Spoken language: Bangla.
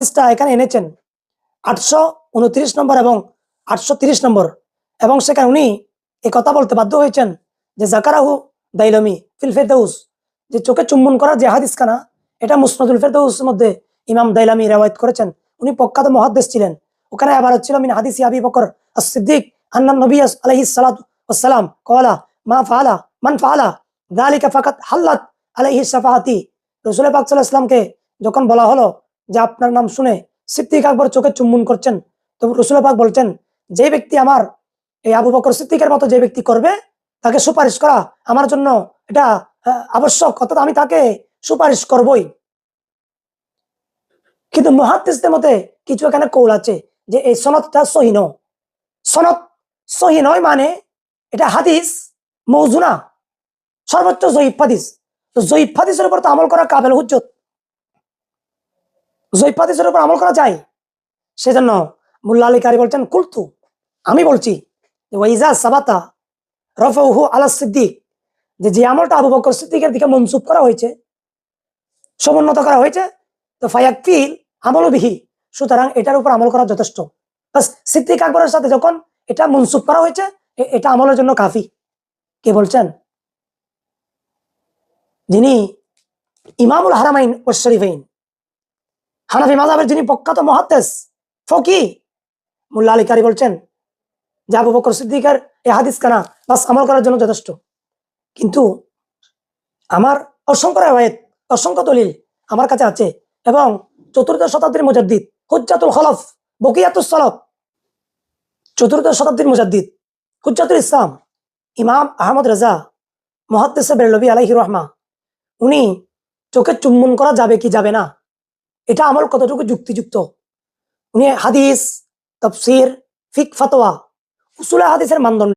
এখানে এনেছেন 829 নম্বর এবং 830 নম্বর, এবং সেখানে উনি এই কথা বলতে বাধ্য হয়েছেন যে জাকারাহু দাইলামি ফিল ফেরদাউস, যে চোখে চুম্বন করার যে হাদিস খানা, এটা মুসনাদুল ফেরদাউসের মধ্যে ইমাম দাইলামি রিওয়ায়াত করেছেন। উনি প্রখ্যাত মুহাদ্দিস ছিলেন। ওখানে আবার হচ্ছিল মিন হাদিসি আবি বকর as-সিদ্দিক আন্নান নবী আলাইহিস সালাতু ওয়াস সালাম ক্বালা মা ফাআলা মান ফাআলা যালিকা ফাকাত হাল্লাত আলাইহি শাফাআতি। রাসূল পাক সাল্লাল্লাহু আলাইহি ওয়াসাল্লামকে যখন বলা হলো যে আপনার নাম শুনে সিদ্দিক আকবর চোখে চুম্বন করছেন, তো রাসূল পাক বলছেন যে ব্যক্তি আমার এই আবু বকর সিদ্দিকের মতো যে ব্যক্তি করবে তাকে সুপারিশ করা আমার জন্য এটা আবশ্যক, অর্থাৎ আমি তাকে সুপারিশ করবই। কিন্তু মুহাদ্দিসদের মতে কিছু এখানে কৌল আছে যে এই সনদটা সহিহ নয়। সনদ সহিহ নয় মানে এটা হাদিস মওযু না, সর্বোচ্চ জয়ীফ হাদিস। তো জয়ীফ হাদিসের উপর তো আমল করা কাবেল হুজ্জত, জয়ীফ হাদিসের উপর আমল করা যায়। সেজন্য মুল্লা আলী কারি বলছেন কুলতু, আমি বলছি যে ওয়াইজা সাবাতা রফাউহু আলা সিদ্দিক, যে আমলটা আবু বকর সিদ্দিকের দিকে মনসুব করা হয়েছে, সমুন্নত করা হয়েছে, তো ফায়াকফিল আমল বিহি, সুতরাং এটার উপর আমল করা যথেষ্ট। বাস সিদ্দিক আকবরের সাথে যখন এটা মনসুব করা হয়েছে এটা আমলের জন্য কাফি। কে বলছেন? যিনি ইমামুল হারামাইন ওয়াস শরীফাইন, হানাফি মাযহাবের যিনি প্রখ্যাত মুহাদ্দিস ফকিহ, মুল্লা আলী কারি বলছেন যে আবু বকর সিদ্দিকের এই হাদিস কানা বাস আমল করার জন্য যথেষ্ট। কিন্তু আমার অসংখ্য রিওয়ায়াত, অসংখ্য দলিল আমার কাছে আছে, এবং চতুর্দশ শতাব্দীর মুজাদ্দিদ হুজ্জাতুল খলফ বকিয়াতুস সালাফ, চতুর্দশ শতাব্দীর মুজাদ্দিদ হুজ্জাতুল ইসলাম ইমাম আহমদ রাজা মুহাদ্দিস বেরলভী আলাইহি রাহমা, উনি চোখে চুম্বন করা যাবে কি যাবে না এটা আমল কতটুকু যুক্তিযুক্ত, উনি হাদিস, তাফসীর, ফিকহ, ফাতোয়া, উসুলে হাদিসের মানদণ্ড